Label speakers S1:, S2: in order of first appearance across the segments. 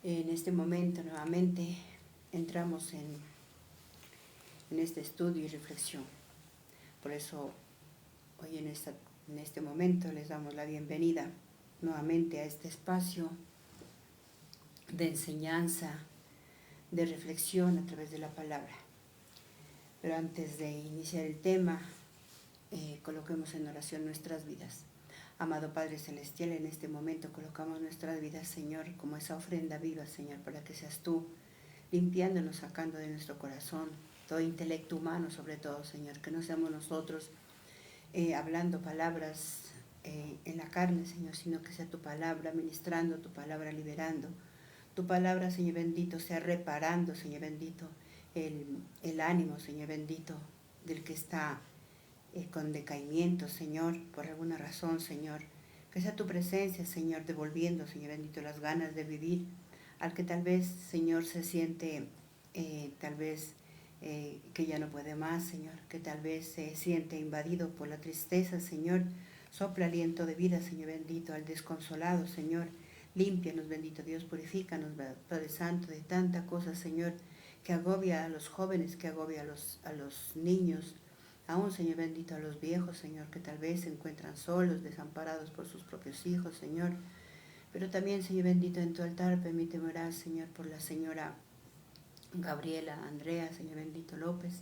S1: En este momento nuevamente entramos en este estudio y reflexión. Por eso hoy en este momento les damos la bienvenida nuevamente a este espacio de enseñanza, de reflexión a través de la palabra. Pero antes de iniciar el tema, coloquemos en oración nuestras vidas. Amado Padre Celestial, en este momento colocamos nuestras vidas, Señor, como esa ofrenda viva, Señor, para que seas tú limpiándonos, sacando de nuestro corazón todo intelecto humano, sobre todo, Señor, que no seamos nosotros hablando palabras en la carne, Señor, sino que sea tu palabra ministrando, tu palabra liberando, tu palabra, Señor bendito, sea reparando, Señor bendito, el ánimo, Señor bendito, del que está con decaimiento, Señor, por alguna razón, Señor. Que sea tu presencia, Señor, devolviendo, Señor bendito, las ganas de vivir al que tal vez, Señor, se siente tal vez que ya no puede más, Señor, que tal vez se siente invadido por la tristeza, Señor. Sopla aliento de vida, Señor bendito, al desconsolado, Señor. Límpianos, bendito Dios, purifícanos, Padre Santo, de tanta cosa, Señor, que agobia a los jóvenes, que agobia a los niños, aún, Señor bendito, a los viejos, Señor, que tal vez se encuentran solos, desamparados por sus propios hijos, Señor. Pero también, Señor bendito, en tu altar permíteme orar, Señor, por la señora Gabriela Andrea, Señor bendito López.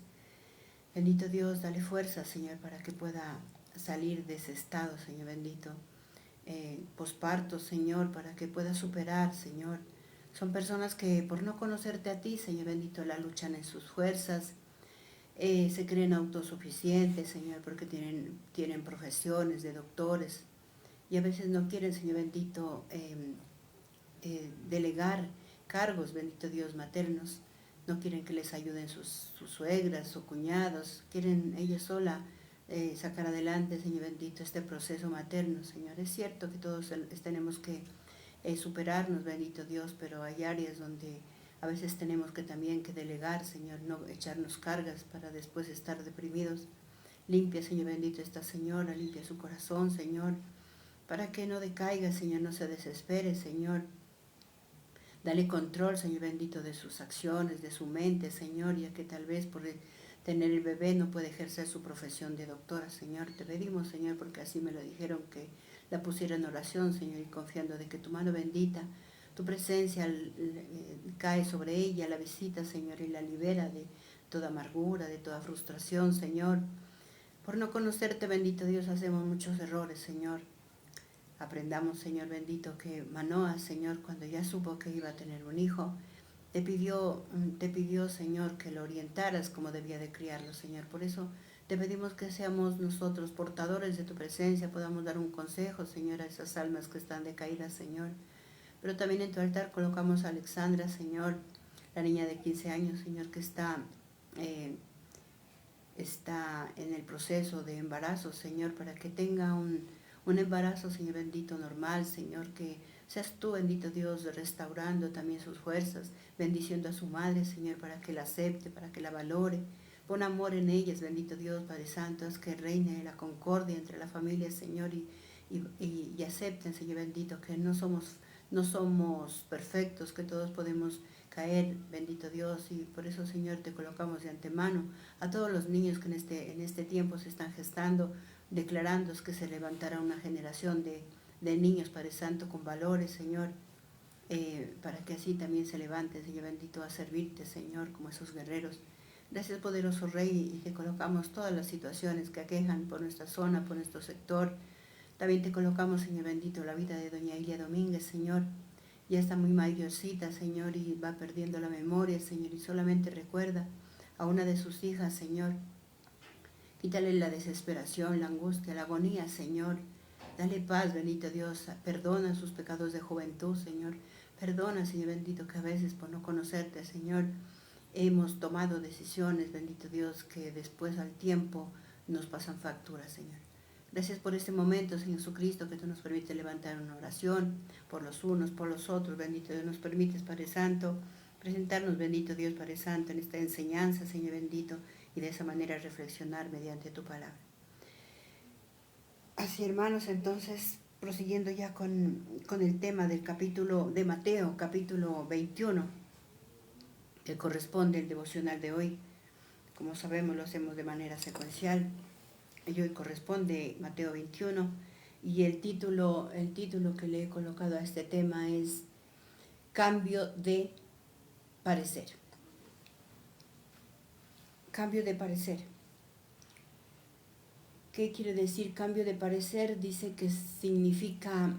S1: Bendito Dios, dale fuerza, Señor, para que pueda salir de ese estado, Señor bendito. Posparto, Señor, para que pueda superar, Señor. Son personas que por no conocerte a ti, Señor bendito, la luchan en sus fuerzas. Se creen autosuficientes, Señor, porque tienen profesiones de doctores y a veces no quieren, Señor bendito, delegar cargos, bendito Dios, maternos. No quieren que les ayuden sus suegras o cuñados, quieren ella sola sacar adelante, Señor bendito, este proceso materno, Señor. Es cierto que todos tenemos que superarnos, bendito Dios, pero hay áreas donde a veces tenemos que también que delegar, Señor, no echarnos cargas para después estar deprimidos. Limpia, Señor bendito, esta señora, limpia su corazón, Señor, para que no decaiga, Señor, no se desespere, Señor. Dale control, Señor bendito, de sus acciones, de su mente, Señor, ya que tal vez por tener el bebé no puede ejercer su profesión de doctora, Señor. Te pedimos, Señor, porque así me lo dijeron, que la pusiera en oración, Señor, y confiando de que tu mano bendita, tu presencia cae sobre ella, la visita, Señor, y la libera de toda amargura, de toda frustración, Señor. Por no conocerte, bendito Dios, hacemos muchos errores, Señor. Aprendamos, Señor bendito, que Manoa, Señor, cuando ya supo que iba a tener un hijo, te pidió, Señor, que lo orientaras como debía de criarlo, Señor. Por eso te pedimos que seamos nosotros portadores de tu presencia, podamos dar un consejo, Señor, a esas almas que están decaídas, Señor. Pero también en tu altar colocamos a Alexandra, Señor, la niña de 15 años, Señor, que está en el proceso de embarazo, Señor, para que tenga un embarazo, Señor bendito, normal, Señor, que seas tú, bendito Dios, restaurando también sus fuerzas, bendiciendo a su madre, Señor, para que la acepte, para que la valore. Pon amor en ellas, bendito Dios, Padre Santo, haz que reine la concordia entre la familia, Señor, y acepten, Señor bendito, que no somos perfectos, que todos podemos caer, bendito Dios, y por eso, Señor, te colocamos de antemano a todos los niños que en este tiempo se están gestando, declarando que se levantará una generación de niños, Padre Santo, con valores, Señor, para que así también se levanten, Señor bendito, a servirte, Señor, como esos guerreros. Gracias, poderoso Rey, y te colocamos todas las situaciones que aquejan por nuestra zona, por nuestro sector. También te colocamos, Señor bendito, la vida de doña Ilia Domínguez, Señor. Ya está muy mayorcita, Señor, y va perdiendo la memoria, Señor, y solamente recuerda a una de sus hijas, Señor. Quítale la desesperación, la angustia, la agonía, Señor. Dale paz, bendito Dios. Perdona sus pecados de juventud, Señor. Perdona, Señor bendito, que a veces por no conocerte, Señor, hemos tomado decisiones, bendito Dios, que después al tiempo nos pasan facturas, Señor. Gracias por este momento, Señor Jesucristo, que tú nos permites levantar una oración por los unos, por los otros. Bendito Dios, nos permites, Padre Santo, presentarnos, bendito Dios, Padre Santo, en esta enseñanza, Señor bendito, y de esa manera reflexionar mediante tu palabra. Así, hermanos, entonces prosiguiendo ya con el tema del capítulo de Mateo, capítulo 21, que corresponde al devocional de hoy. Como sabemos, lo hacemos de manera secuencial. Y hoy corresponde Mateo 21, y el título que le he colocado a este tema es Cambio de parecer. Cambio de parecer. ¿Qué quiere decir cambio de parecer? Dice que significa,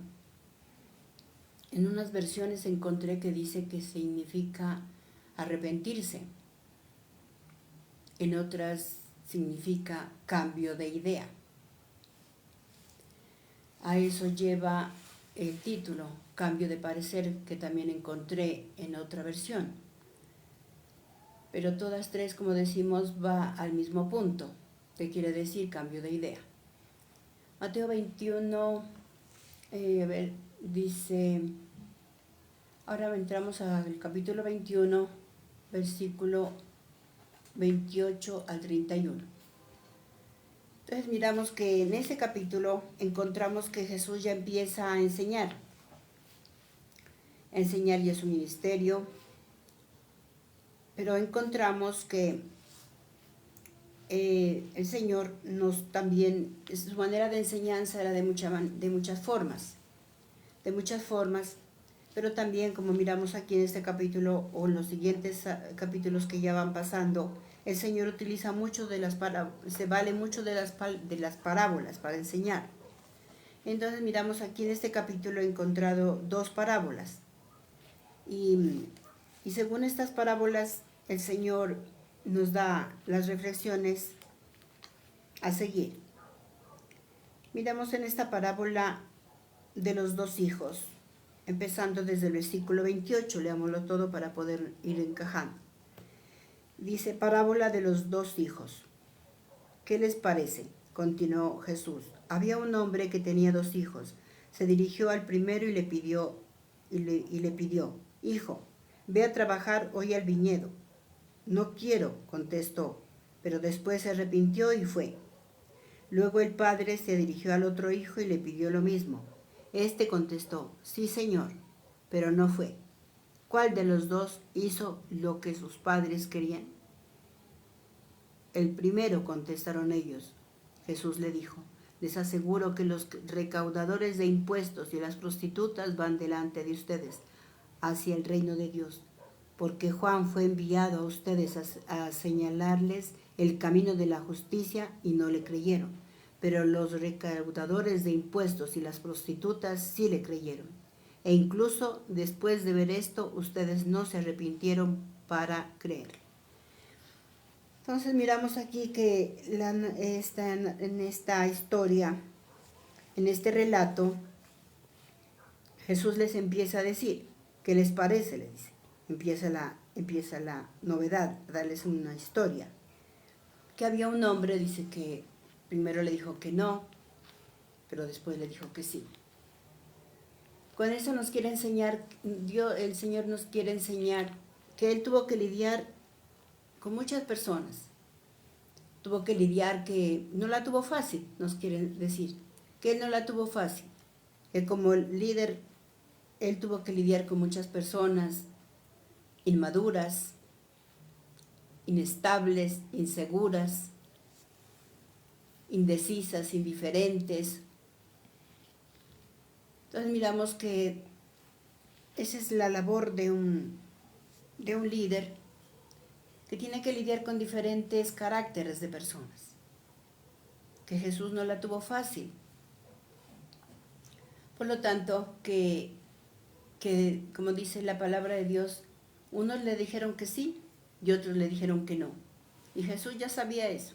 S1: en unas versiones encontré que dice que significa arrepentirse. En otras significa cambio de idea. A eso lleva el título, cambio de parecer, que también encontré en otra versión. Pero todas tres, como decimos, va al mismo punto, que quiere decir cambio de idea. Mateo 21, dice, ahora entramos al capítulo 21, versículo 28 al 31. Entonces miramos que en ese capítulo encontramos que Jesús ya empieza a enseñar ya su ministerio, pero encontramos que el Señor también, su manera de enseñanza era de muchas formas, pero también, como miramos aquí en este capítulo o en los siguientes capítulos que ya van pasando, el Señor utiliza mucho se vale mucho de las parábolas para enseñar. Entonces miramos aquí en este capítulo he encontrado 2 parábolas. Y según estas parábolas, el Señor nos da las reflexiones a seguir. Miramos en esta parábola de los 2 hijos, empezando desde el versículo 28, leámoslo todo para poder ir encajando. Dice, parábola de los 2 hijos. ¿Qué les parece? Continuó Jesús. Había un hombre que tenía 2 hijos. Se dirigió al primero y le pidió, hijo, ve a trabajar hoy al viñedo. No quiero, contestó, pero después se arrepintió y fue. Luego el padre se dirigió al otro hijo y le pidió lo mismo. Este contestó, sí, señor, pero no fue. ¿Cuál de los 2 hizo lo que sus padres querían? El primero, contestaron ellos. Jesús le dijo, les aseguro que los recaudadores de impuestos y las prostitutas van delante de ustedes hacia el reino de Dios, porque Juan fue enviado a ustedes a señalarles el camino de la justicia y no le creyeron, pero los recaudadores de impuestos y las prostitutas sí le creyeron. E incluso después de ver esto, ustedes no se arrepintieron para creer. Entonces miramos aquí que en esta historia, en este relato, Jesús les empieza a decir, ¿qué les parece? Le dice. Empieza la novedad, a darles una historia. Que había un hombre, dice que primero le dijo que no, pero después le dijo que sí. Con eso nos quiere enseñar, el Señor nos quiere enseñar que Él tuvo que lidiar con muchas personas. Tuvo que lidiar, que no la tuvo fácil, nos quiere decir. Que Él no la tuvo fácil. Que como líder, Él tuvo que lidiar con muchas personas inmaduras, inestables, inseguras, indecisas, indiferentes. Entonces miramos que esa es la labor de un líder, que tiene que lidiar con diferentes caracteres de personas. Que Jesús no la tuvo fácil. Por lo tanto, que como dice la palabra de Dios, unos le dijeron que sí y otros le dijeron que no. Y Jesús ya sabía eso,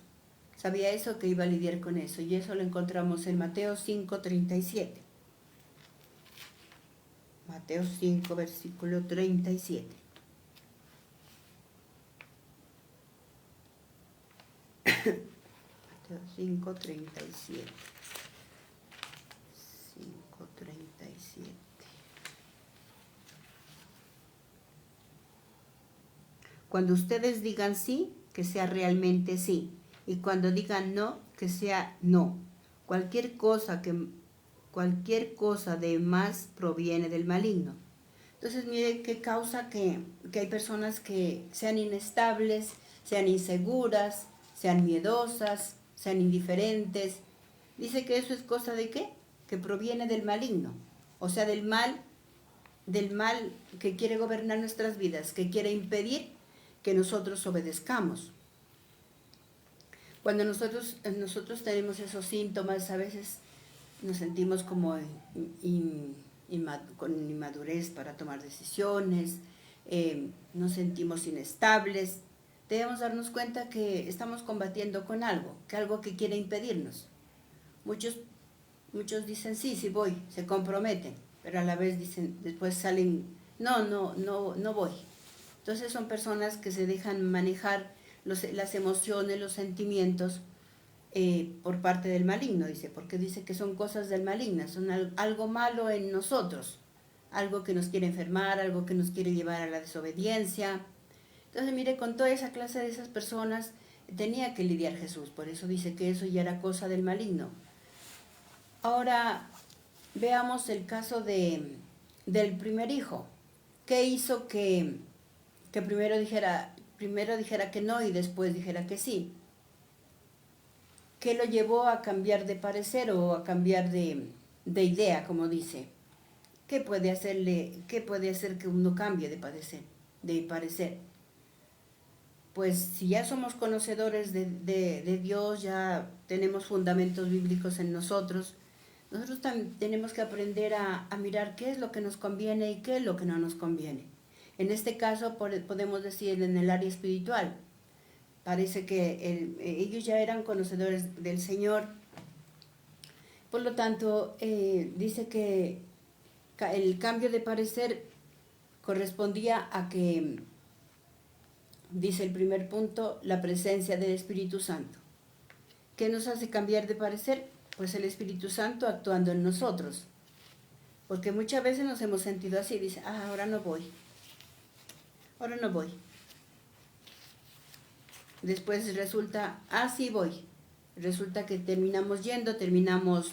S1: que iba a lidiar con eso. Y eso lo encontramos en Mateo 5:37. Mateo 5, versículo 37. Mateo 5:37. 5:37. Cuando ustedes digan sí, que sea realmente sí. Y cuando digan no, que sea no. Cualquier cosa que cualquier cosa de más proviene del maligno. Entonces, mire qué causa que hay personas que sean inestables, sean inseguras, sean miedosas, sean indiferentes. Dice que eso es cosa de ¿qué? Que proviene del maligno, o sea, del mal que quiere gobernar nuestras vidas, que quiere impedir que nosotros obedezcamos. Cuando nosotros tenemos esos síntomas, a veces nos sentimos como con inmadurez para tomar decisiones, nos sentimos inestables. Debemos darnos cuenta que estamos combatiendo con algo que quiere impedirnos. Muchos dicen sí voy, se comprometen, pero a la vez dicen, después salen, no voy. Entonces son personas que se dejan manejar las emociones, los sentimientos por parte del maligno, dice, porque dice que son cosas del maligno, son algo malo en nosotros, algo que nos quiere enfermar, algo que nos quiere llevar a la desobediencia. Entonces, mire, con toda esa clase de esas personas tenía que lidiar Jesús, por eso dice que eso ya era cosa del maligno. Ahora, veamos el caso del primer hijo. ¿Qué hizo que primero dijera que no y después dijera que sí? ¿Qué lo llevó a cambiar de parecer o a cambiar de idea, como dice? ¿Qué puede hacer que uno cambie de parecer? Pues si ya somos conocedores de Dios, ya tenemos fundamentos bíblicos en nosotros también tenemos que aprender a mirar qué es lo que nos conviene y qué es lo que no nos conviene. En este caso podemos decir en el área espiritual. Parece que ellos ya eran conocedores del Señor. Por lo tanto, dice que el cambio de parecer correspondía a que, dice el primer punto, la presencia del Espíritu Santo. ¿Qué nos hace cambiar de parecer? Pues el Espíritu Santo actuando en nosotros. Porque muchas veces nos hemos sentido así, dice, ahora no voy. Después resulta, sí voy. Resulta que terminamos yendo, terminamos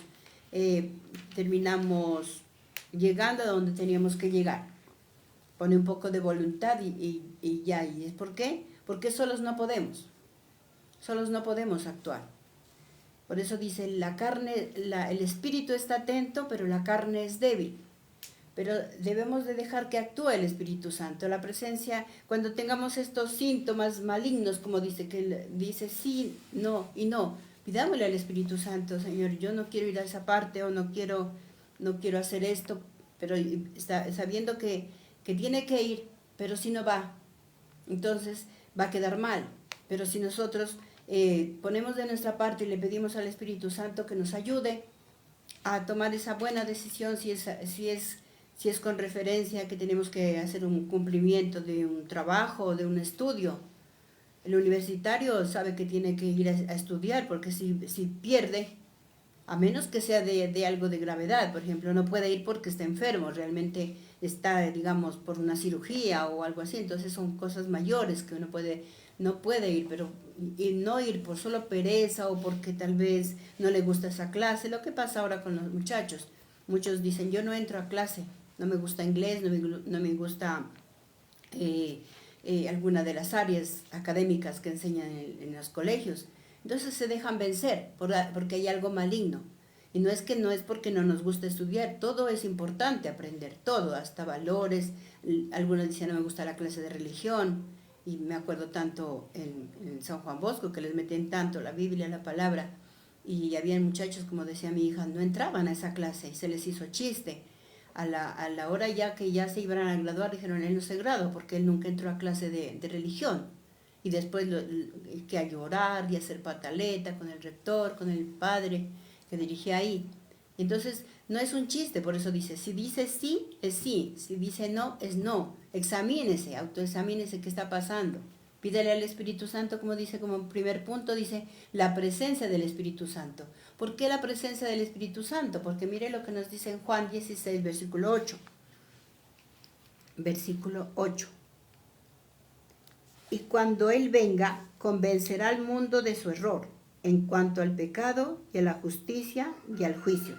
S1: llegando a donde teníamos que llegar. Pone un poco de voluntad y ya. ¿Y es por qué? Porque solos no podemos actuar. Por eso dice, el espíritu está atento, pero la carne es débil. Pero debemos de dejar que actúe el Espíritu Santo. La presencia, cuando tengamos estos síntomas malignos, como dice, que dice sí, no y no, pidámosle al Espíritu Santo, Señor, yo no quiero ir a esa parte o no quiero hacer esto, pero sabiendo que tiene que ir, pero si no va, entonces va a quedar mal. Pero si nosotros ponemos de nuestra parte y le pedimos al Espíritu Santo que nos ayude a tomar esa buena decisión, si es con referencia que tenemos que hacer un cumplimiento de un trabajo o de un estudio. El universitario sabe que tiene que ir a estudiar, porque si pierde, a menos que sea de algo de gravedad, por ejemplo, no puede ir porque está enfermo, realmente está, digamos, por una cirugía o algo así, entonces son cosas mayores que uno no puede ir, pero y no ir por solo pereza o porque tal vez no le gusta esa clase. Lo que pasa ahora con los muchachos, muchos dicen, yo no entro a clase, no me gusta inglés, no me gusta alguna de las áreas académicas que enseñan en los colegios. Entonces se dejan vencer porque hay algo maligno. Y no es porque no nos gusta estudiar, todo es importante aprender, todo, hasta valores. Algunos dicen, no me gusta la clase de religión, y me acuerdo tanto en San Juan Bosco, que les metían tanto la Biblia, la palabra, y había muchachos, como decía mi hija, no entraban a esa clase, y se les hizo chiste. A la hora ya que ya se iban a graduar, dijeron, él no se graduó, porque él nunca entró a clase de religión. Y después que a llorar y hacer pataleta con el rector, con el padre que dirigía ahí. Entonces, no es un chiste, por eso dice, si dice sí, es sí, si dice no, es no. Examínese, autoexamínese qué está pasando. Pídele al Espíritu Santo, como dice como primer punto, dice la presencia del Espíritu Santo. ¿Por qué la presencia del Espíritu Santo? Porque mire lo que nos dice en Juan 16, versículo 8. Versículo 8. Y cuando Él venga, convencerá al mundo de su error, en cuanto al pecado y a la justicia y al juicio.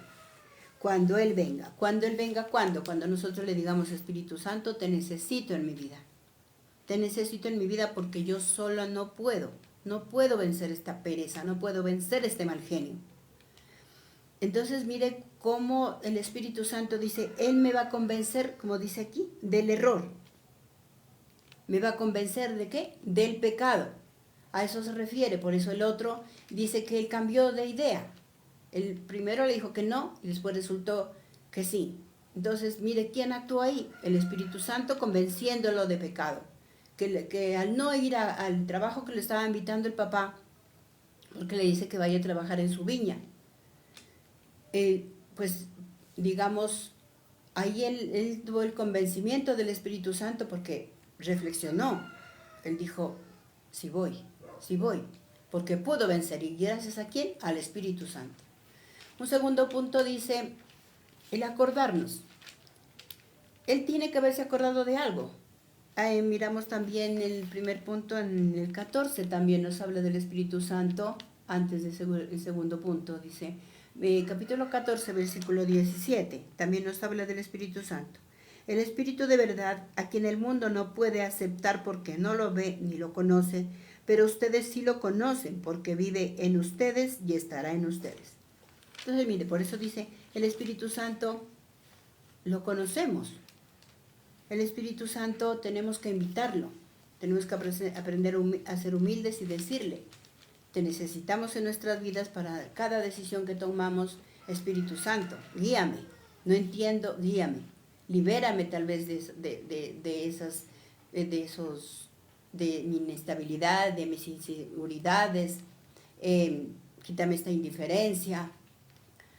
S1: Cuando Él venga. Cuando Él venga, ¿cuándo? Cuando nosotros le digamos, Espíritu Santo, te necesito en mi vida. Te necesito en mi vida porque yo sola no puedo. No puedo vencer esta pereza, no puedo vencer este mal genio. Entonces mire cómo el Espíritu Santo dice, Él me va a convencer, como dice aquí, del error. ¿Me va a convencer de qué? Del pecado. A eso se refiere, por eso el otro dice que Él cambió de idea. El primero le dijo que no y después resultó que sí. Entonces mire quién actuó ahí, el Espíritu Santo convenciéndolo de pecado. Que al no ir al trabajo que le estaba invitando el papá, porque le dice que vaya a trabajar en su viña. Pues digamos, ahí él tuvo el convencimiento del Espíritu Santo porque reflexionó. Él dijo, sí voy, porque puedo vencer. ¿Y gracias a quién? Al Espíritu Santo. Un segundo punto dice, el acordarnos. Él tiene que haberse acordado de algo. Miramos también el primer punto en el 14, también nos habla del Espíritu Santo, antes del segundo punto, dice, capítulo 14, versículo 17, también nos habla del Espíritu Santo. El Espíritu de verdad, a quien el mundo no puede aceptar porque no lo ve ni lo conoce, pero ustedes sí lo conocen porque vive en ustedes y estará en ustedes. Entonces, mire, por eso dice, el Espíritu Santo lo conocemos. El Espíritu Santo tenemos que invitarlo, tenemos que aprender a ser humildes y decirle, te necesitamos en nuestras vidas para cada decisión que tomamos. Espíritu Santo, guíame, no entiendo, guíame, libérame tal vez de mi inestabilidad, de mis inseguridades, quítame esta indiferencia,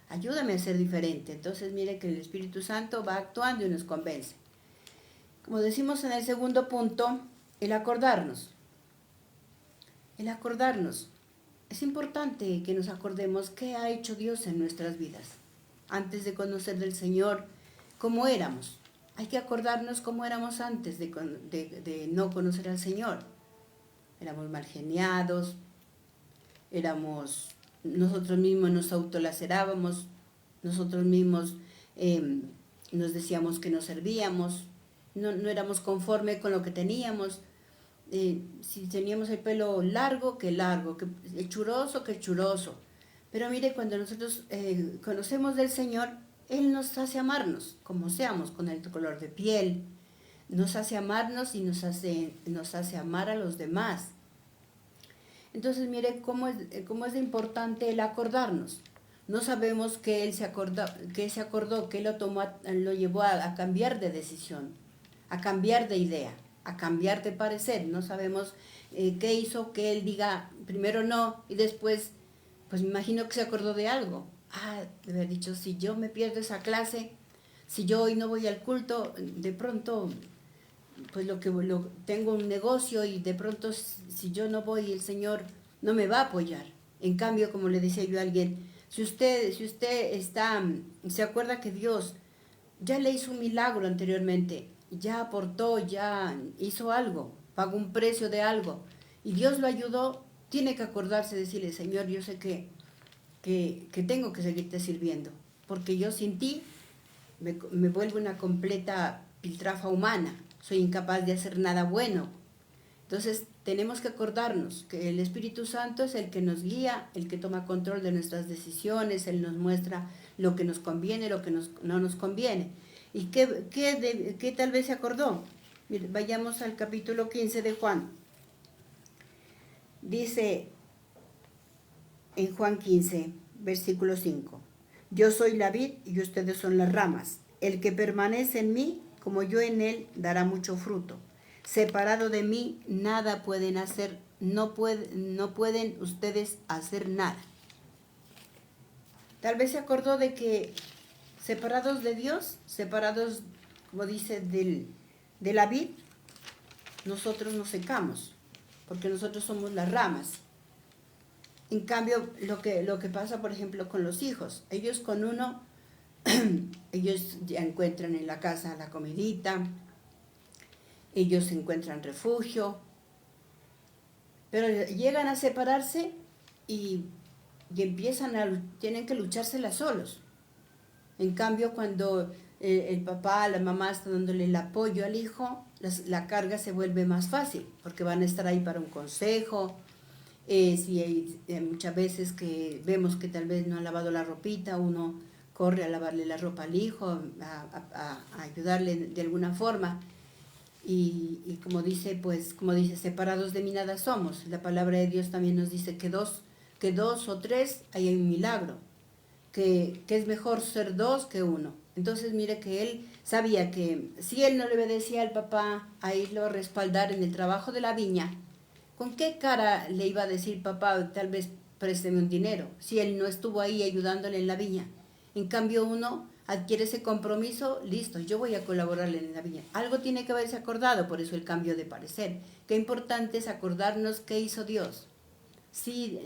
S1: ayúdame a ser diferente. Entonces mire que el Espíritu Santo va actuando y nos convence. Como decimos en el segundo punto, el acordarnos. El acordarnos. Es importante que nos acordemos qué ha hecho Dios en nuestras vidas. Antes de conocer del Señor, cómo éramos. Hay que acordarnos cómo éramos antes de no conocer al Señor. Éramos mal geniados, nosotros mismos nos autolacerábamos, nosotros mismos nos decíamos que no servíamos, no éramos conforme con lo que teníamos. Si teníamos el pelo largo, que el churoso, que el churoso. Pero mire, cuando nosotros conocemos del Señor, Él nos hace amarnos, como seamos, con el color de piel, nos hace amarnos y nos hace amar a los demás. Entonces mire cómo es de importante el acordarnos. No sabemos que Él se acordó, que Él lo llevó a cambiar de decisión, a cambiar de idea, a cambiar de parecer. No sabemos qué hizo que Él diga primero no y después, pues me imagino que se acordó de algo. De haber dicho, si yo me pierdo esa clase, si yo hoy no voy al culto, de pronto, pues tengo un negocio y de pronto si yo no voy, el Señor no me va a apoyar. En cambio, como le decía yo a alguien, si usted se acuerda que Dios ya le hizo un milagro anteriormente, ya aportó, ya hizo algo, pagó un precio de algo, y Dios lo ayudó, tiene que acordarse, decirle, Señor, yo sé que tengo que seguirte sirviendo, porque yo sin ti me vuelvo una completa piltrafa humana, soy incapaz de hacer nada bueno. Entonces tenemos que acordarnos que el Espíritu Santo es el que nos guía, el que toma control de nuestras decisiones, Él nos muestra lo que nos conviene, lo que no nos conviene. ¿Y qué tal vez se acordó? Vayamos al capítulo 15 de Juan. Dice en Juan 15, versículo 5, yo soy la vid y ustedes son las ramas. El que permanece en mí, como yo en él, dará mucho fruto. Separado de mí, nada pueden hacer, no pueden ustedes hacer nada. Tal vez se acordó de que separados de Dios, separados, como dice, de la vid, nosotros nos secamos, porque nosotros somos las ramas. En cambio, lo que pasa, por ejemplo, con los hijos, ellos con uno, ellos ya encuentran en la casa la comidita, ellos encuentran refugio, pero llegan a separarse y tienen que luchársela solos. En cambio, cuando el papá, la mamá está dándole el apoyo al hijo, la carga se vuelve más fácil, porque van a estar ahí para un consejo. Si hay muchas veces que vemos que tal vez no ha lavado la ropita, uno corre a lavarle la ropa al hijo, a ayudarle de alguna forma. Y como dice, pues, como dice, separados de mí nada somos. La palabra de Dios también nos dice que dos o tres hay un milagro, que es mejor ser dos que uno. Entonces mire que él sabía que si él no le obedecía al papá a irlo a respaldar en el trabajo de la viña, ¿con qué cara le iba a decir papá, tal vez présteme un dinero, si él no estuvo ahí ayudándole en la viña? En cambio uno adquiere ese compromiso, listo, yo voy a colaborarle en la viña. Algo tiene que haberse acordado, por eso el cambio de parecer. Qué importante es acordarnos qué hizo Dios. Sí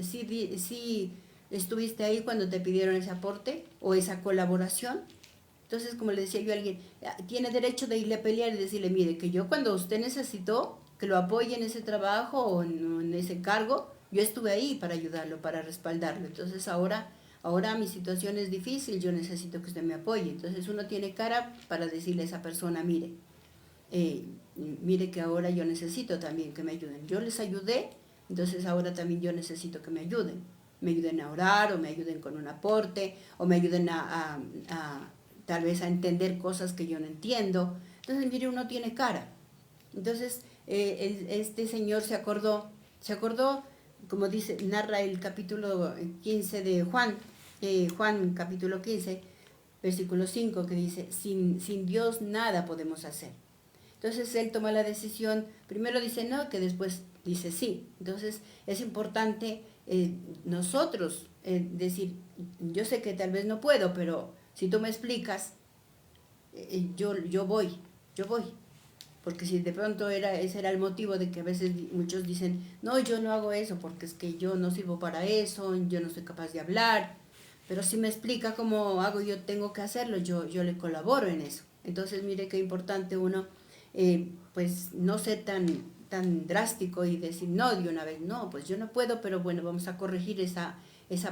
S1: estuviste ahí cuando te pidieron ese aporte o esa colaboración. Entonces, como le decía yo a alguien, tiene derecho de irle a pelear y decirle, mire, que yo cuando usted necesitó que lo apoye en ese trabajo o en ese cargo, yo estuve ahí para ayudarlo, para respaldarlo. Entonces, ahora mi situación es difícil, yo necesito que usted me apoye. Entonces, uno tiene cara para decirle a esa persona, mire que ahora yo necesito también que me ayuden. Yo les ayudé, entonces ahora también yo necesito que me ayuden. Me ayuden a orar, o me ayuden con un aporte, o me ayuden a tal vez a entender cosas que yo no entiendo. Entonces, mire, uno tiene cara. Entonces, este señor se acordó, como dice, narra el capítulo 15 de Juan, Juan capítulo 15, versículo 5, que dice, sin Dios nada podemos hacer. Entonces él toma la decisión, primero dice no, que después dice sí. Entonces es importante nosotros decir, yo sé que tal vez no puedo, pero si tú me explicas, yo voy. Porque si de pronto ese era el motivo de que a veces muchos dicen, no, yo no hago eso porque es que yo no sirvo para eso, yo no soy capaz de hablar, pero si me explica cómo hago, yo tengo que hacerlo, yo le colaboro en eso. Entonces mire qué importante uno, pues no ser tan drástico y decir, no, de una vez, no, pues yo no puedo, pero bueno, vamos a corregir esa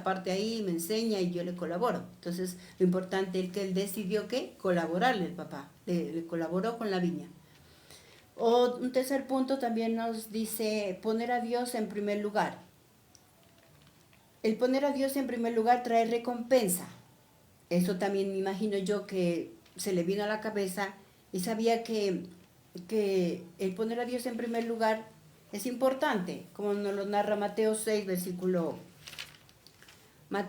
S1: parte ahí, me enseña y yo le colaboro. Entonces lo importante es que él decidió que colaborarle el papá, le colaboró con la viña. O un tercer punto también nos dice poner a Dios en primer lugar. El poner a Dios en primer lugar trae recompensa. Eso también me imagino yo que se le vino a la cabeza y sabía que el poner a Dios en primer lugar es importante, como nos lo narra Mateo 6, versículo 6.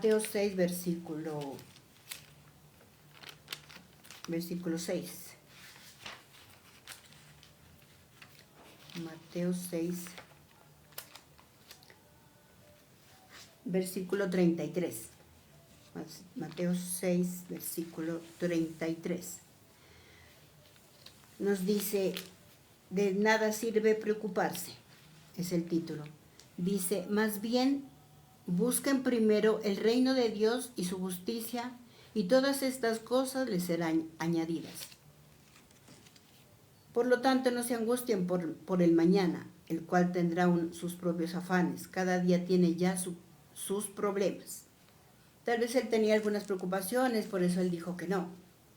S1: Mateo 6, versículo 33. Mateo 6, versículo 33. Nos dice, de nada sirve preocuparse, es el título. Dice, más bien, busquen primero el reino de Dios y su justicia, y todas estas cosas les serán añadidas. Por lo tanto, no se angustien por el mañana, el cual tendrá sus propios afanes. Cada día tiene ya sus problemas. Tal vez él tenía algunas preocupaciones, por eso él dijo que no.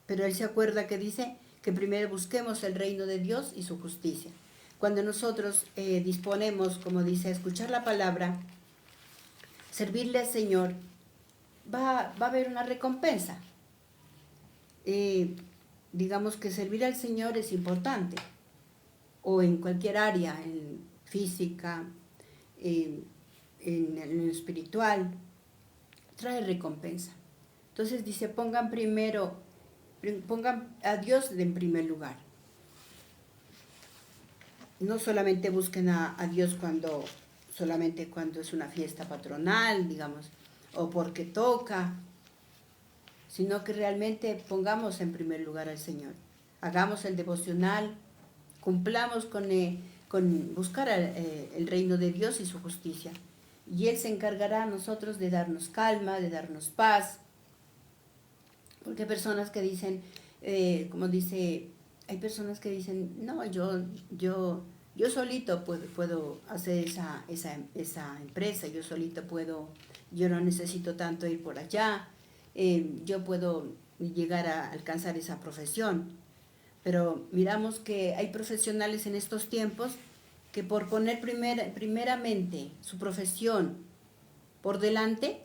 S1: Pero él se acuerda que dice que primero busquemos el reino de Dios y su justicia. Cuando nosotros disponemos, como dice, a escuchar la palabra, servirle al Señor, va a haber una recompensa. Digamos que servir al Señor es importante, o en cualquier área, en física, en lo espiritual, trae recompensa. Entonces dice, pongan a Dios en primer lugar. No solamente busquen a Dios solamente cuando es una fiesta patronal, digamos, o porque toca, sino que realmente pongamos en primer lugar al Señor. Hagamos el devocional, cumplamos con buscar el reino de Dios y su justicia. Y Él se encargará a nosotros de darnos calma, de darnos paz. Porque hay personas que dicen, hay personas que dicen, no, yo solito puedo hacer esa empresa, yo no necesito tanto ir por allá, yo puedo llegar a alcanzar esa profesión. Pero miramos que hay profesionales en estos tiempos que por poner primeramente su profesión por delante,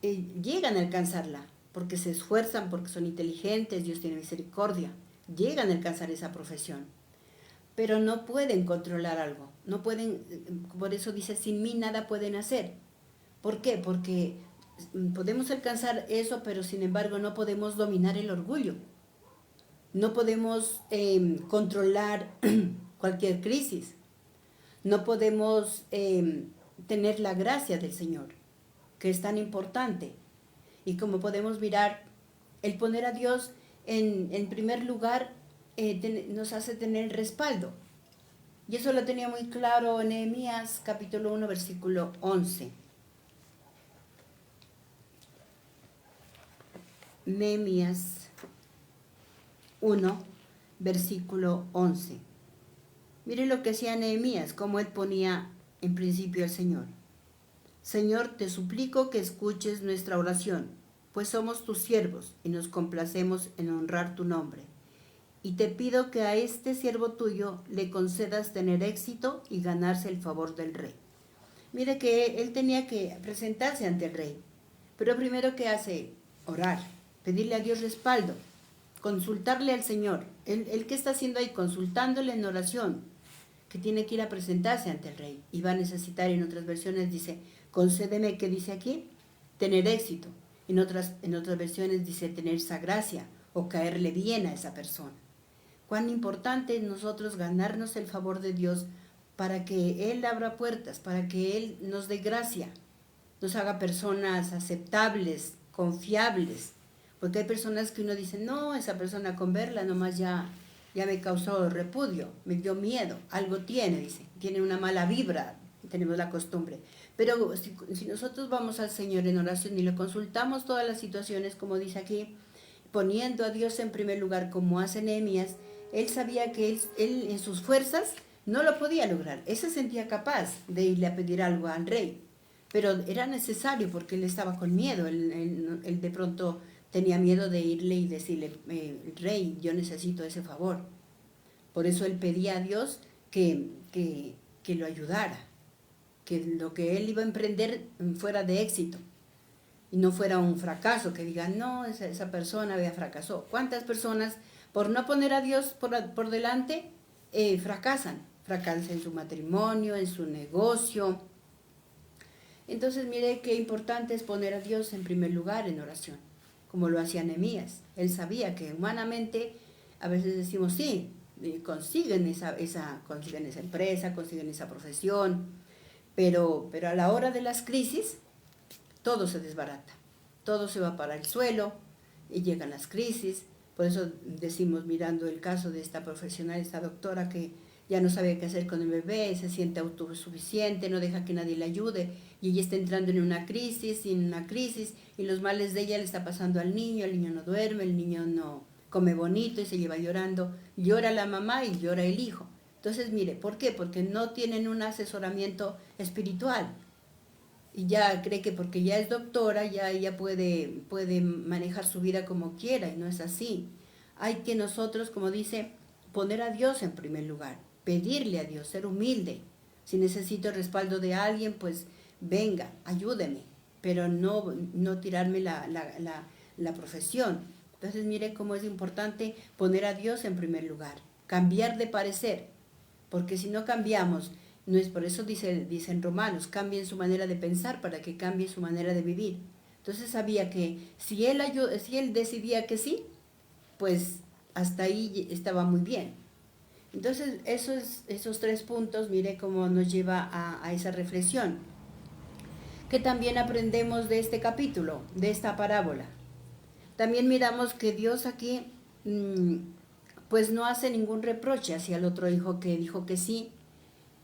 S1: llegan a alcanzarla, porque se esfuerzan, porque son inteligentes, Dios tiene misericordia, llegan a alcanzar esa profesión, pero no pueden controlar algo, no pueden, por eso dice, sin mí nada pueden hacer. ¿Por qué? Porque podemos alcanzar eso, pero sin embargo no podemos dominar el orgullo, no podemos controlar cualquier crisis, no podemos tener la gracia del Señor, que es tan importante. Y como podemos mirar, el poner a Dios en primer lugar nos hace tener respaldo. Y eso lo tenía muy claro en Nehemías capítulo 1, versículo 11. Nehemías 1, versículo 11. Miren lo que hacía Nehemías, cómo él ponía en principio al Señor. Señor, te suplico que escuches nuestra oración, pues somos tus siervos y nos complacemos en honrar tu nombre. Y te pido que a este siervo tuyo le concedas tener éxito y ganarse el favor del rey. Mire que él tenía que presentarse ante el rey, pero primero que hace, orar, pedirle a Dios respaldo, consultarle al Señor. ¿Él qué está haciendo ahí? Consultándole en oración, que tiene que ir a presentarse ante el rey. Y va a necesitar, en otras versiones dice, concédeme, ¿qué dice aquí? Tener éxito. En otras versiones dice tener esa gracia o caerle bien a esa persona. Cuán importante es nosotros ganarnos el favor de Dios para que Él abra puertas, para que Él nos dé gracia, nos haga personas aceptables, confiables. Porque hay personas que uno dice, no, esa persona con verla nomás ya me causó repudio, me dio miedo, algo tiene, dice, tiene una mala vibra, tenemos la costumbre. Pero si nosotros vamos al Señor en oración y le consultamos todas las situaciones, como dice aquí, poniendo a Dios en primer lugar, como hace Nehemías, él sabía que él en sus fuerzas no lo podía lograr. Él se sentía capaz de irle a pedir algo al rey, pero era necesario porque él estaba con miedo. Él de pronto tenía miedo de irle y decirle, rey, yo necesito ese favor. Por eso él pedía a Dios que lo ayudara, que lo que él iba a emprender fuera de éxito y no fuera un fracaso, que digan, no, esa persona había fracasó. ¿Cuántas personas, por no poner a Dios por delante, fracasan en su matrimonio, en su negocio? Entonces mire qué importante es poner a Dios en primer lugar en oración, como lo hacía Nehemías. Él sabía que humanamente a veces decimos, sí, consiguen esa empresa, consiguen esa profesión, pero a la hora de las crisis, todo se desbarata, todo se va para el suelo y llegan las crisis. Por eso decimos, mirando el caso de esta profesional, esta doctora que ya no sabe qué hacer con el bebé, se siente autosuficiente, no deja que nadie le ayude y ella está entrando en una crisis y los males de ella le está pasando al niño, el niño no duerme, el niño no come bonito y se lleva llorando, llora la mamá y llora el hijo. Entonces, mire, ¿por qué? Porque no tienen un asesoramiento espiritual. Y ya cree que porque ya es doctora, ya ella puede manejar su vida como quiera, y no es así. Hay que nosotros, como dice, poner a Dios en primer lugar, pedirle a Dios, ser humilde. Si necesito el respaldo de alguien, pues venga, ayúdeme, pero no tirarme la profesión. Entonces mire cómo es importante poner a Dios en primer lugar, cambiar de parecer, porque si no cambiamos, no es por eso dicen Romanos, cambien su manera de pensar para que cambie su manera de vivir. Entonces sabía que si él decidía que sí, pues hasta ahí estaba muy bien. Entonces esos 3 puntos, mire cómo nos lleva a esa reflexión, que también aprendemos de este capítulo, de esta parábola. También miramos que Dios aquí pues no hace ningún reproche hacia el otro hijo que dijo que sí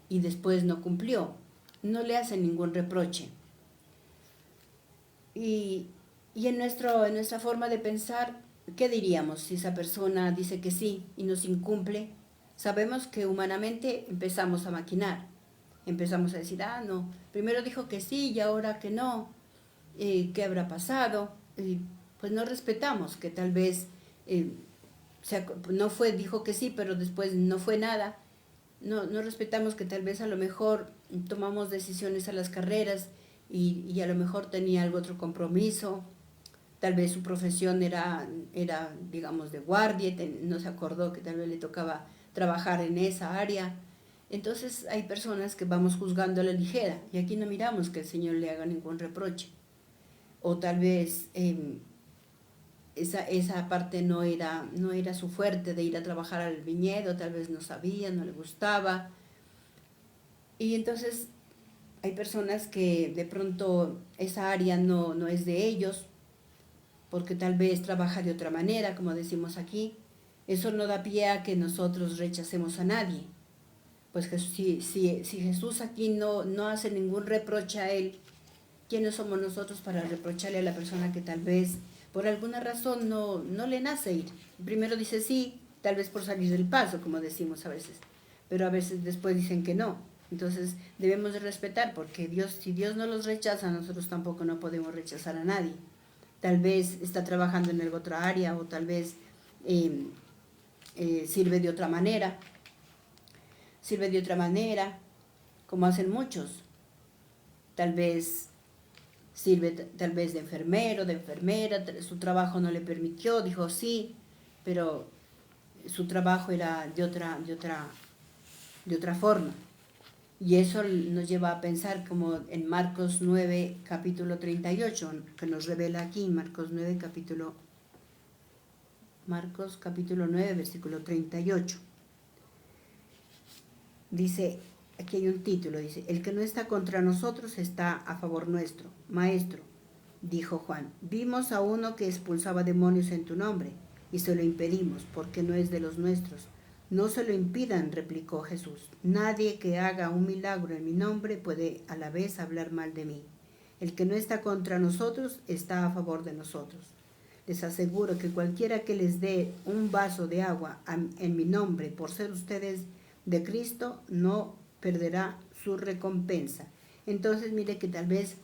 S1: y después no cumplió. No le hace ningún reproche. Y en nuestra forma de pensar, ¿qué diríamos si esa persona dice que sí y nos incumple? Sabemos que humanamente empezamos a maquinar. Empezamos a decir, no, primero dijo que sí y ahora que no. ¿Qué habrá pasado? pues no respetamos, que tal vez no fue, dijo que sí, pero después no fue nada. No respetamos que tal vez a lo mejor tomamos decisiones a las carreras y a lo mejor tenía algún otro compromiso. Tal vez su profesión era digamos, de guardia, no se acordó que tal vez le tocaba trabajar en esa área. Entonces hay personas que vamos juzgando a la ligera y aquí no miramos que el Señor le haga ningún reproche. O tal vez esa parte no era su fuerte de ir a trabajar al viñedo, tal vez no sabía, no le gustaba. Y entonces hay personas que de pronto esa área no es de ellos, porque tal vez trabaja de otra manera, como decimos aquí. Eso no da pie a que nosotros rechacemos a nadie. Pues si Jesús aquí no hace ningún reproche a él, ¿quiénes somos nosotros para reprocharle a la persona que tal vez por alguna razón no le nace ir? Primero dice sí, tal vez por salir del paso, como decimos a veces, pero a veces después dicen que no. Entonces debemos de respetar, porque si Dios no los rechaza, nosotros tampoco no podemos rechazar a nadie. Tal vez está trabajando en alguna otra área o tal vez sirve de otra manera, como hacen muchos. Tal vez sirve tal vez de enfermero, de enfermera, su trabajo no le permitió, dijo sí, pero su trabajo era de otra forma. Y eso nos lleva a pensar como en Marcos 9, capítulo 38, que nos revela aquí, Marcos capítulo 9, versículo 38. Dice, aquí hay un título, dice, el que no está contra nosotros está a favor nuestro. Maestro, dijo Juan, vimos a uno que expulsaba demonios en tu nombre y se lo impedimos porque no es de los nuestros. No se lo impidan, replicó Jesús. Nadie que haga un milagro en mi nombre puede a la vez hablar mal de mí. El que no está contra nosotros está a favor de nosotros. Les aseguro que cualquiera que les dé un vaso de agua en mi nombre por ser ustedes de Cristo no perderá su recompensa. Entonces mire que tal vez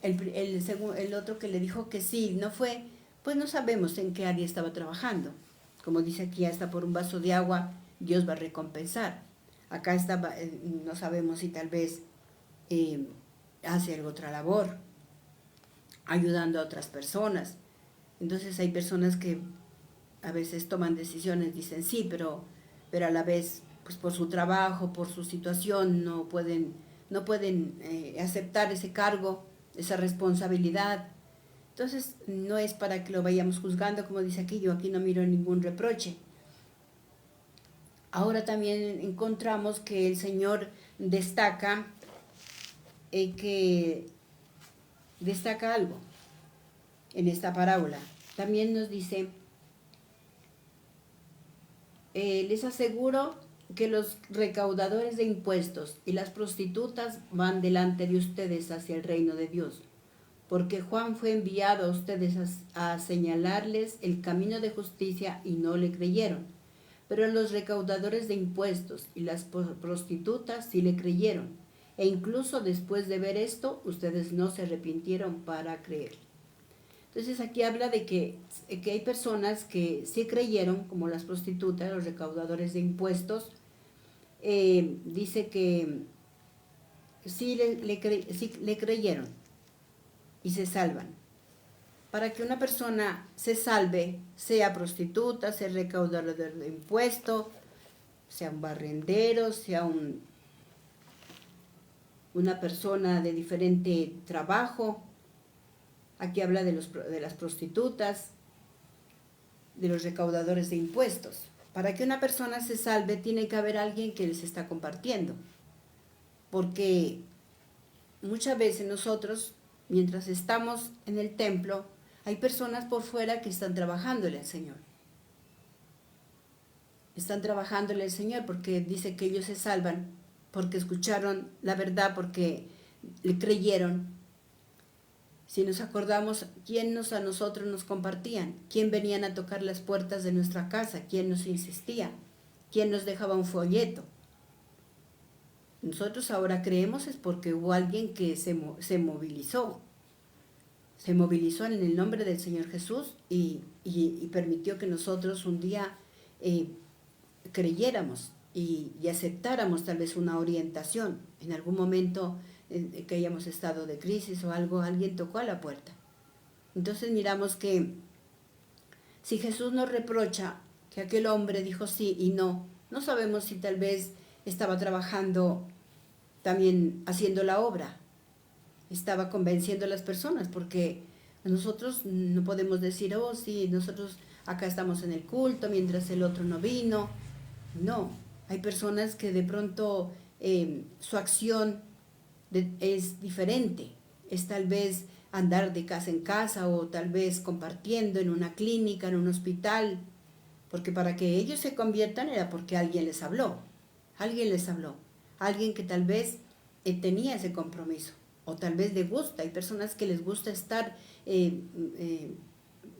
S1: el otro que le dijo que sí, no fue, pues no sabemos en qué área estaba trabajando. Como dice aquí, hasta por un vaso de agua Dios va a recompensar. Acá no sabemos si tal vez hace algo otra labor, ayudando a otras personas. Entonces hay personas que a veces toman decisiones, dicen sí, pero a la vez, pues por su trabajo, por su situación, no pueden aceptar ese cargo, esa responsabilidad. Entonces no es para que lo vayamos juzgando, como dice aquí, yo aquí no miro ningún reproche. Ahora también encontramos que el Señor destaca algo en esta parábola. También nos dice, les aseguro que los recaudadores de impuestos y las prostitutas van delante de ustedes hacia el reino de Dios, porque Juan fue enviado a ustedes a señalarles el camino de justicia y no le creyeron. Pero los recaudadores de impuestos y las prostitutas sí le creyeron, e incluso después de ver esto, ustedes no se arrepintieron para creer. Entonces aquí habla de que hay personas que sí creyeron, como las prostitutas, los recaudadores de impuestos. Dice que sí le creyeron y se salvan. Para que una persona se salve, sea prostituta, sea recaudador de impuestos, sea un barrendero, sea una persona de diferente trabajo. Aquí habla de las prostitutas, de los recaudadores de impuestos. Para que una persona se salve, tiene que haber alguien que les está compartiendo. Porque muchas veces nosotros, mientras estamos en el templo, hay personas por fuera que están trabajándole al Señor. Están trabajándole al Señor porque dice que ellos se salvan, porque escucharon la verdad, porque le creyeron. Si nos acordamos, ¿quién a nosotros nos compartían? ¿Quién venían a tocar las puertas de nuestra casa? ¿Quién nos insistía? ¿Quién nos dejaba un folleto? Nosotros ahora creemos es porque hubo alguien que se movilizó. se movilizó en el nombre del Señor Jesús y permitió que nosotros un día creyéramos y aceptáramos tal vez una orientación. En algún momento que hayamos estado de crisis o algo, alguien tocó a la puerta. Entonces miramos que si Jesús nos reprocha que aquel hombre dijo sí y no sabemos si tal vez estaba trabajando también haciendo la obra, estaba convenciendo a las personas, porque nosotros no podemos decir, oh sí, nosotros acá estamos en el culto mientras el otro no vino. No, hay personas que de pronto su acción es diferente, es tal vez andar de casa en casa o tal vez compartiendo en una clínica, en un hospital, porque para que ellos se conviertan era porque alguien les habló, alguien que tal vez tenía ese compromiso o tal vez le gusta. Hay personas que les gusta estar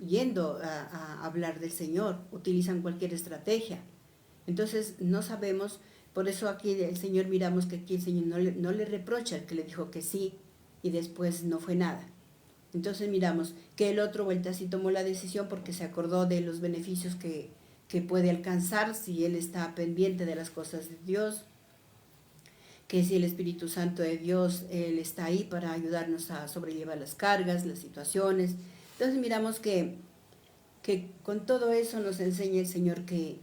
S1: yendo a hablar del Señor, utilizan cualquier estrategia. Entonces no sabemos, por eso aquí el Señor, miramos que aquí el Señor no le reprocha al que le dijo que sí y después no fue nada. Entonces miramos que el otro vuelta sí tomó la decisión porque se acordó de los beneficios que puede alcanzar si él está pendiente de las cosas de Dios, que si el Espíritu Santo de Dios, Él está ahí para ayudarnos a sobrellevar las cargas, las situaciones. Entonces miramos que con todo eso nos enseña el Señor que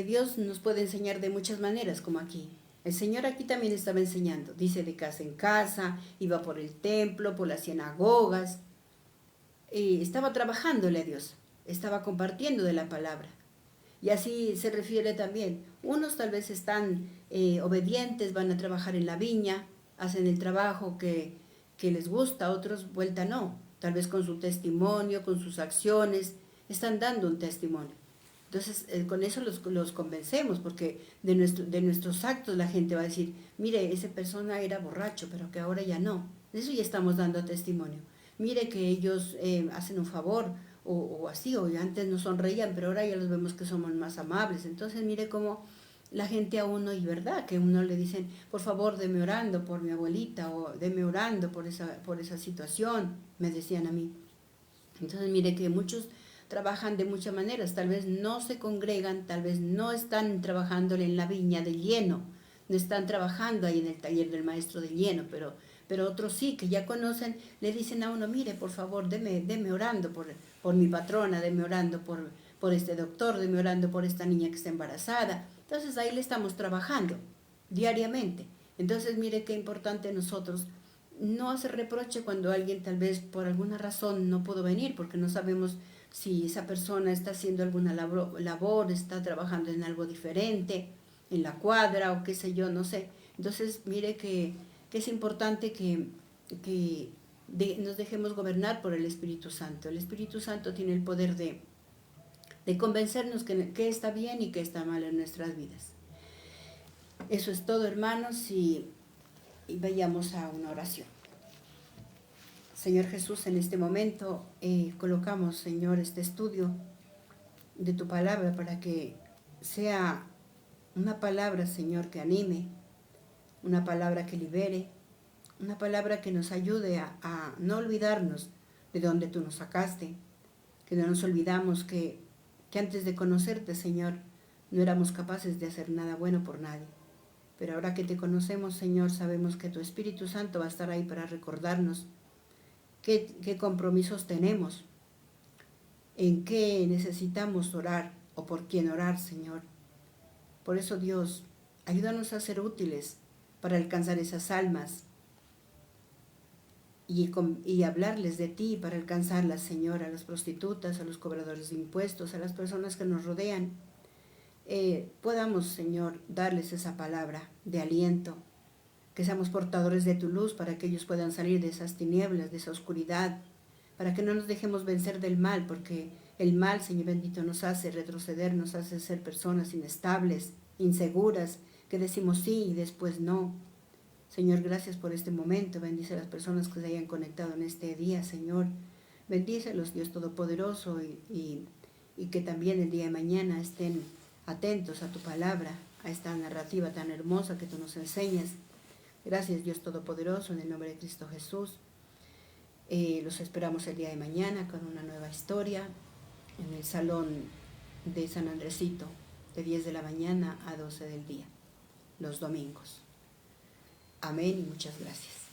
S1: Dios nos puede enseñar de muchas maneras, como aquí. El Señor aquí también estaba enseñando, dice de casa en casa, iba por el templo, por las sinagogas, y estaba trabajándole a Dios, estaba compartiendo de la palabra. Y así se refiere también. Unos tal vez están obedientes, van a trabajar en la viña, hacen el trabajo que les gusta, otros vuelta no. Tal vez con su testimonio, con sus acciones, están dando un testimonio. Entonces, con eso los convencemos, porque de nuestros actos la gente va a decir, mire, esa persona era borracho, pero que ahora ya no. De eso ya estamos dando testimonio. Mire que ellos hacen un favor, o así, o antes nos sonreían, pero ahora ya los vemos que somos más amables. Entonces, mire cómo la gente a uno, y verdad, que a uno le dicen, por favor, deme orando por mi abuelita, o deme orando por esa situación, me decían a mí. Entonces, mire que muchos trabajan de muchas maneras, tal vez no se congregan, tal vez no están trabajándole en la viña de lleno, no están trabajando ahí en el taller del maestro de lleno, pero otros sí, que ya conocen, le dicen a uno, mire, por favor, deme orando por mi patrona, deme orando por este doctor, deme orando por esta niña que está embarazada. Entonces ahí le estamos trabajando diariamente. Entonces mire qué importante nosotros no hacer reproche cuando alguien tal vez por alguna razón no pudo venir, porque no sabemos si esa persona está haciendo alguna labor, está trabajando en algo diferente, en la cuadra o qué sé yo, no sé. Entonces mire que es importante que nos dejemos gobernar por el Espíritu Santo. El Espíritu Santo tiene el poder de convencernos que está bien y que está mal en nuestras vidas. Eso es todo, hermanos, y vayamos a una oración. Señor Jesús, en este momento colocamos, Señor, este estudio de tu palabra para que sea una palabra, Señor, que anime, una palabra que libere, una palabra que nos ayude a no olvidarnos de donde tú nos sacaste, que no nos olvidamos que antes de conocerte, Señor, no éramos capaces de hacer nada bueno por nadie. Pero ahora que te conocemos, Señor, sabemos que tu Espíritu Santo va a estar ahí para recordarnos qué compromisos tenemos, en qué necesitamos orar o por quién orar, Señor. Por eso, Dios, ayúdanos a ser útiles para alcanzar esas almas y hablarles de ti para alcanzarlas, Señor, a las prostitutas, a los cobradores de impuestos, a las personas que nos rodean. Podamos, Señor, darles esa palabra de aliento, que seamos portadores de tu luz para que ellos puedan salir de esas tinieblas, de esa oscuridad, para que no nos dejemos vencer del mal, porque el mal, Señor bendito, nos hace retroceder, nos hace ser personas inestables, inseguras, que decimos sí y después no. Señor, gracias por este momento. Bendice a las personas que se hayan conectado en este día, Señor. Bendícelos, Dios Todopoderoso, y que también el día de mañana estén atentos a tu palabra, a esta narrativa tan hermosa que tú nos enseñas. Gracias, Dios Todopoderoso, en el nombre de Cristo Jesús. Los esperamos el día de mañana con una nueva historia en el salón de San Andresito, de 10 de la mañana a 12 del día, los domingos. Amén y muchas gracias.